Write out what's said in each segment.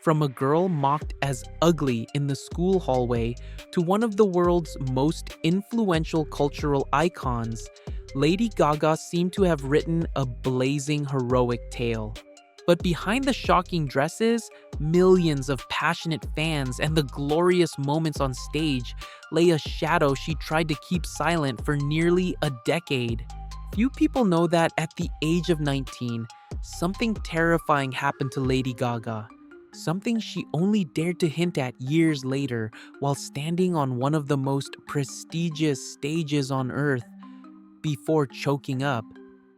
From a girl mocked as ugly in the school hallway to one of the world's most influential cultural icons, Lady Gaga seemed to have written a blazing heroic tale. But behind the shocking dresses, millions of passionate fans, and the glorious moments on stage lay a shadow she tried to keep silent for nearly a decade. Few people know that at the age of 19, something terrifying happened to Lady Gaga. Something she only dared to hint at years later while standing on one of the most prestigious stages on earth before choking up.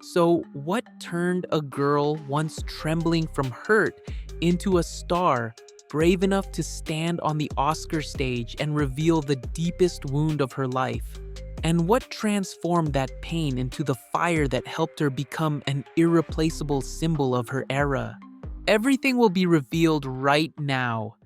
So, what turned a girl once trembling from hurt into a star, brave enough to stand on the Oscar stage and reveal the deepest wound of her life? And what transformed that pain into the fire that helped her become an irreplaceable symbol of her era? Everything will be revealed right now.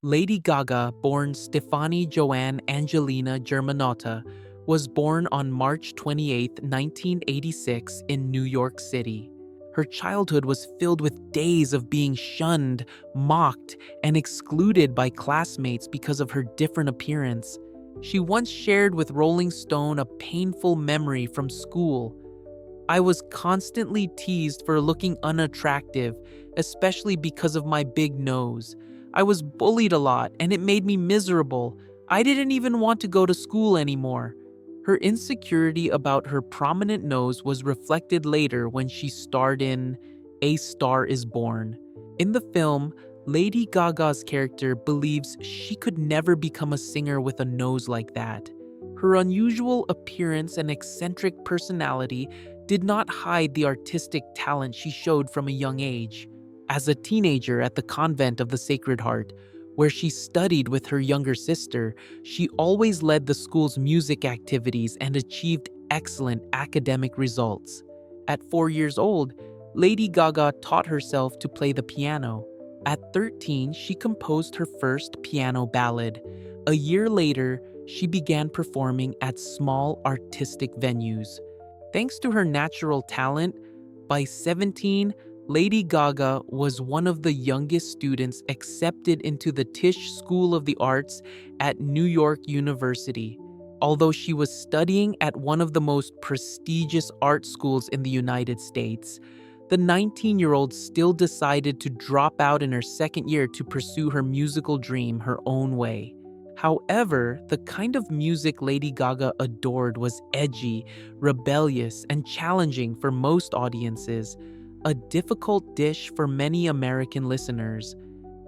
Lady Gaga, born Stefani Joanne Angelina Germanotta, was born on March 28, 1986 in New York City. Her childhood was filled with days of being shunned, mocked, and excluded by classmates because of her different appearance. She once shared with Rolling Stone a painful memory from school. "I was constantly teased for looking unattractive, especially because of my big nose. I was bullied a lot, and it made me miserable. I didn't even want to go to school anymore." Her insecurity about her prominent nose was reflected later when she starred in A Star Is Born. In the film, Lady Gaga's character believes she could never become a singer with a nose like that. Her unusual appearance and eccentric personality did not hide the artistic talent she showed from a young age. As a teenager at the Convent of the Sacred Heart, where she studied with her younger sister, she always led the school's music activities and achieved excellent academic results. At 4 years old, Lady Gaga taught herself to play the piano. At 13, she composed her first piano ballad. A year later, she began performing at small artistic venues. Thanks to her natural talent, by 17, Lady Gaga was one of the youngest students accepted into the Tisch School of the Arts at New York University. Although she was studying at one of the most prestigious art schools in the United States, the 19-year-old still decided to drop out in her second year to pursue her musical dream her own way. However, the kind of music Lady Gaga adored was edgy, rebellious, and challenging for most audiences, a difficult dish for many American listeners.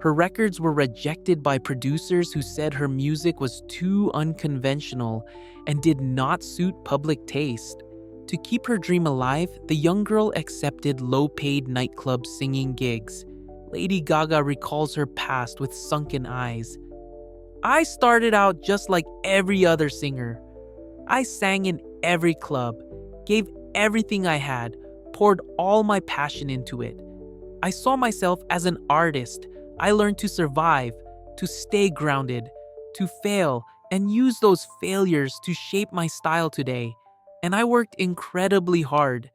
Her records were rejected by producers who said her music was too unconventional and did not suit public taste. To keep her dream alive, the young girl accepted low-paid nightclub singing gigs. Lady Gaga recalls her past with sunken eyes. "I started out just like every other singer. I sang in every club, gave everything I had, poured all my passion into it. I saw myself as an artist. I learned to survive, to stay grounded, to fail, and use those failures to shape my style today. And I worked incredibly hard."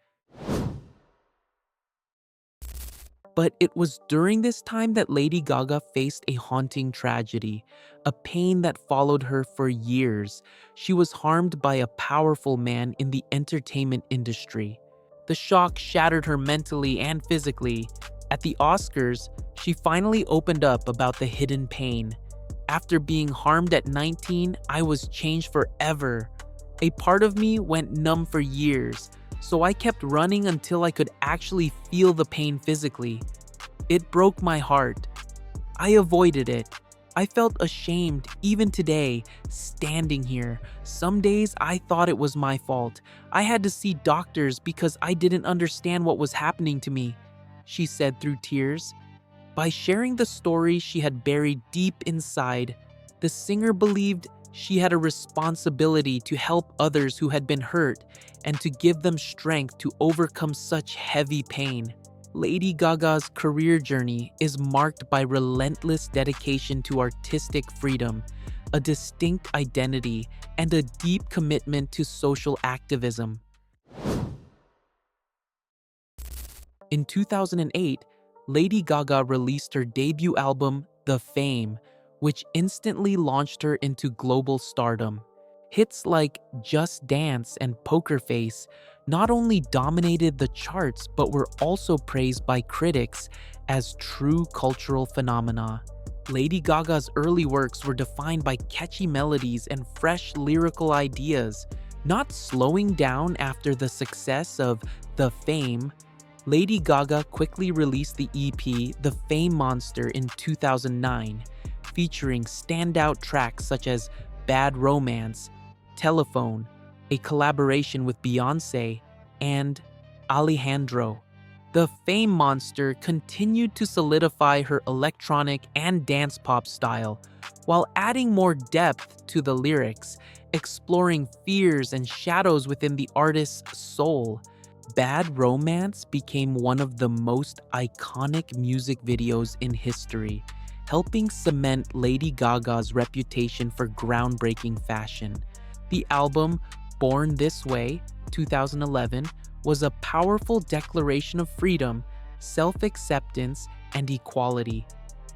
But it was during this time that Lady Gaga faced a haunting tragedy, a pain that followed her for years. She was harmed by a powerful man in the entertainment industry. The shock shattered her mentally and physically. At the Oscars, she finally opened up about the hidden pain. "After being harmed at 19, I was changed forever. A part of me went numb for years, so I kept running until I could actually feel the pain physically. It broke my heart. I avoided it. I felt ashamed even today, standing here. Some days I thought it was my fault. I had to see doctors because I didn't understand what was happening to me," she said through tears. By sharing the story she had buried deep inside, the singer believed she had a responsibility to help others who had been hurt and to give them strength to overcome such heavy pain. Lady Gaga's career journey is marked by relentless dedication to artistic freedom, a distinct identity, and a deep commitment to social activism. In 2008, Lady Gaga released her debut album, The Fame, which instantly launched her into global stardom. Hits like Just Dance and Poker Face not only dominated the charts but were also praised by critics as true cultural phenomena. Lady Gaga's early works were defined by catchy melodies and fresh lyrical ideas. Not slowing down after the success of The Fame, Lady Gaga quickly released the EP The Fame Monster in 2009, featuring standout tracks such as Bad Romance, Telephone, a collaboration with Beyoncé, and Alejandro. The Fame Monster continued to solidify her electronic and dance pop style, while adding more depth to the lyrics, exploring fears and shadows within the artist's soul. Bad Romance became one of the most iconic music videos in history, helping cement Lady Gaga's reputation for groundbreaking fashion. The album, Born This Way, 2011, was a powerful declaration of freedom, self-acceptance, and equality.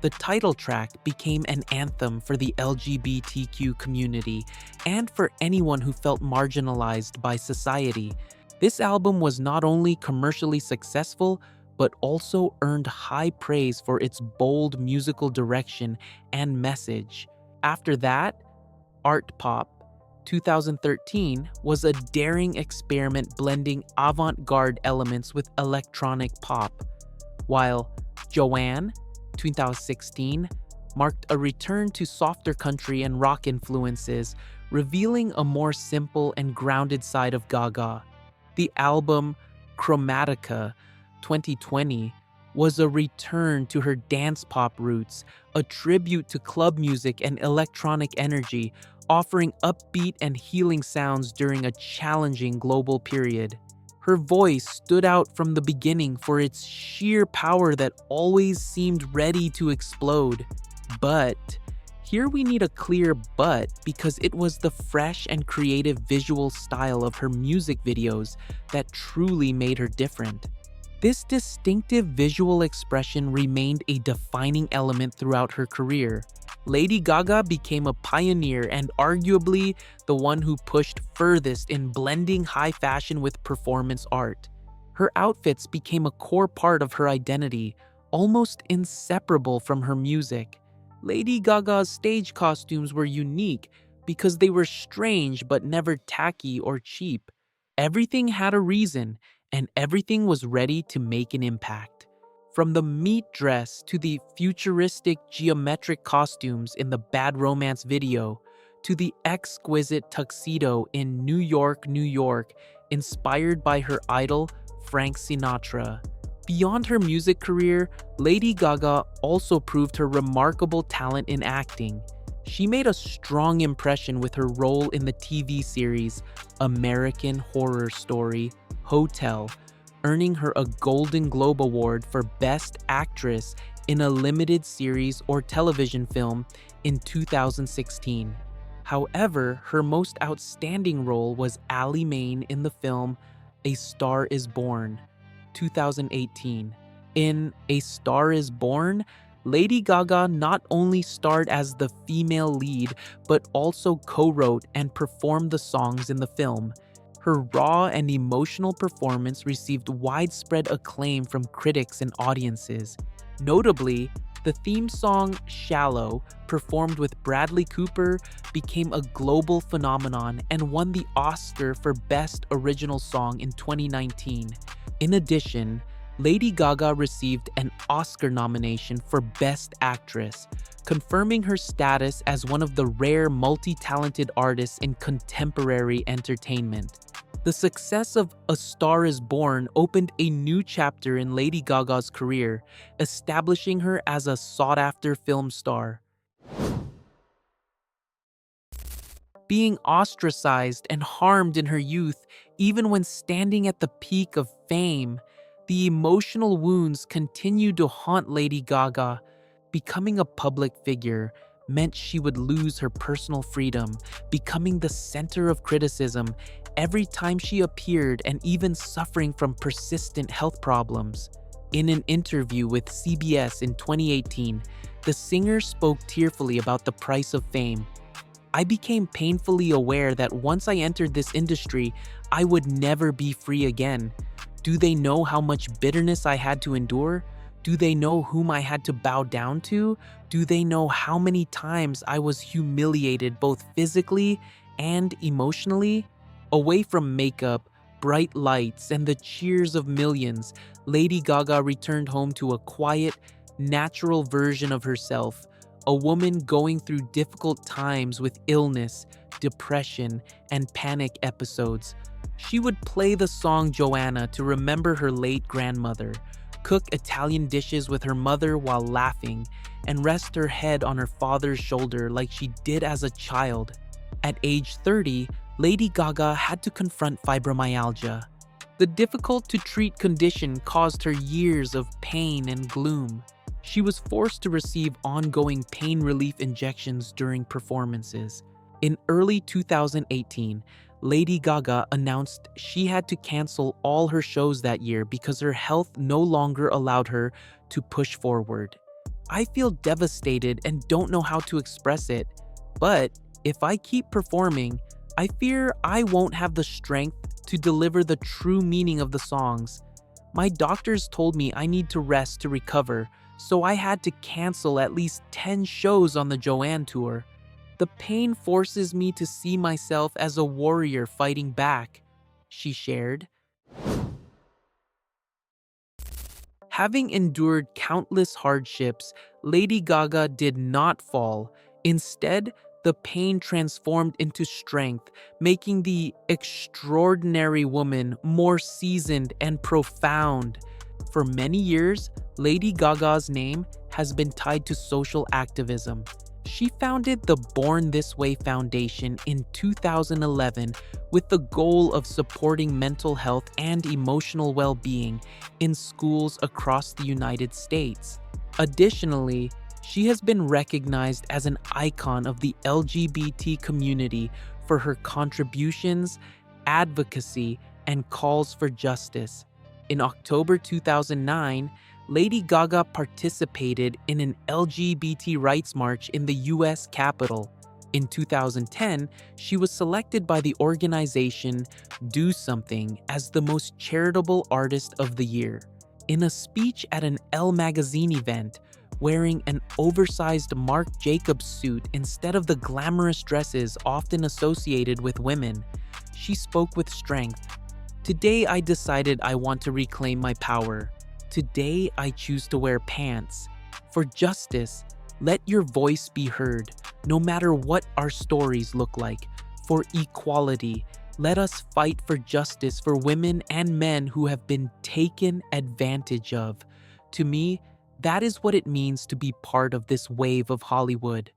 The title track became an anthem for the LGBTQ community and for anyone who felt marginalized by society. This album was not only commercially successful, but also earned high praise for its bold musical direction and message. After that, Art Pop, 2013, was a daring experiment blending avant-garde elements with electronic pop, while Joanne, 2016, marked a return to softer country and rock influences, revealing a more simple and grounded side of Gaga. The album Chromatica, 2020, was a return to her dance pop roots, a tribute to club music and electronic energy, offering upbeat and healing sounds during a challenging global period. Her voice stood out from the beginning for its sheer power that always seemed ready to explode. But here we need a clear but, because it was the fresh and creative visual style of her music videos that truly made her different. This distinctive visual expression remained a defining element throughout her career. Lady Gaga became a pioneer and arguably the one who pushed furthest in blending high fashion with performance art. Her outfits became a core part of her identity, almost inseparable from her music. Lady Gaga's stage costumes were unique because they were strange but never tacky or cheap. Everything had a reason, and everything was ready to make an impact. From the meat dress to the futuristic geometric costumes in the Bad Romance video, to the exquisite tuxedo in New York, New York, inspired by her idol, Frank Sinatra. Beyond her music career, Lady Gaga also proved her remarkable talent in acting. She made a strong impression with her role in the TV series American Horror Story, Hotel, earning her a Golden Globe Award for Best Actress in a limited series or television film in 2016. However, her most outstanding role was Ally Main in the film A Star Is Born, 2018. In A Star Is Born, Lady Gaga not only starred as the female lead, but also co-wrote and performed the songs in the film. Her raw and emotional performance received widespread acclaim from critics and audiences. Notably, the theme song Shallow, performed with Bradley Cooper, became a global phenomenon and won the Oscar for Best Original Song in 2019. In addition, Lady Gaga received an Oscar nomination for Best Actress, confirming her status as one of the rare multi-talented artists in contemporary entertainment. The success of A Star Is Born opened a new chapter in Lady Gaga's career, establishing her as a sought-after film star. Being ostracized and harmed in her youth, even when standing at the peak of fame, the emotional wounds continued to haunt Lady Gaga. Becoming a public figure meant she would lose her personal freedom, becoming the center of criticism every time she appeared and even suffering from persistent health problems. In an interview with CBS in 2018, the singer spoke tearfully about the price of fame. "I became painfully aware that once I entered this industry, I would never be free again. Do they know how much bitterness I had to endure? Do they know whom I had to bow down to? Do they know how many times I was humiliated both physically and emotionally?" Away from makeup, bright lights, and the cheers of millions, Lady Gaga returned home to a quiet, natural version of herself, a woman going through difficult times with illness, depression, and panic episodes. She would play the song Joanna to remember her late grandmother, cook Italian dishes with her mother while laughing, and rest her head on her father's shoulder like she did as a child. At age 30, Lady Gaga had to confront fibromyalgia. The difficult-to-treat condition caused her years of pain and gloom. She was forced to receive ongoing pain relief injections during performances. In early 2018, Lady Gaga announced she had to cancel all her shows that year because her health no longer allowed her to push forward. "I feel devastated and don't know how to express it, but if I keep performing, I fear I won't have the strength to deliver the true meaning of the songs. My doctors told me I need to rest to recover, so I had to cancel at least 10 shows on the Joanne tour. The pain forces me to see myself as a warrior fighting back," she shared. Having endured countless hardships, Lady Gaga did not fall. Instead, the pain transformed into strength, making the extraordinary woman more seasoned and profound. For many years, Lady Gaga's name has been tied to social activism. She founded the Born This Way Foundation in 2011 with the goal of supporting mental health and emotional well-being in schools across the United States. Additionally, she has been recognized as an icon of the LGBT community for her contributions, advocacy, and calls for justice. In October 2009, Lady Gaga participated in an LGBT rights march in the US Capitol. In 2010, she was selected by the organization Do Something as the most charitable artist of the year. In a speech at an Elle magazine event, wearing an oversized Marc Jacobs suit instead of the glamorous dresses often associated with women, she spoke with strength. "Today I decided I want to reclaim my power. Today I choose to wear pants. For justice, let your voice be heard, no matter what our stories look like. For equality, let us fight for justice for women and men who have been taken advantage of." To me, that is what it means to be part of this wave of Hollywood.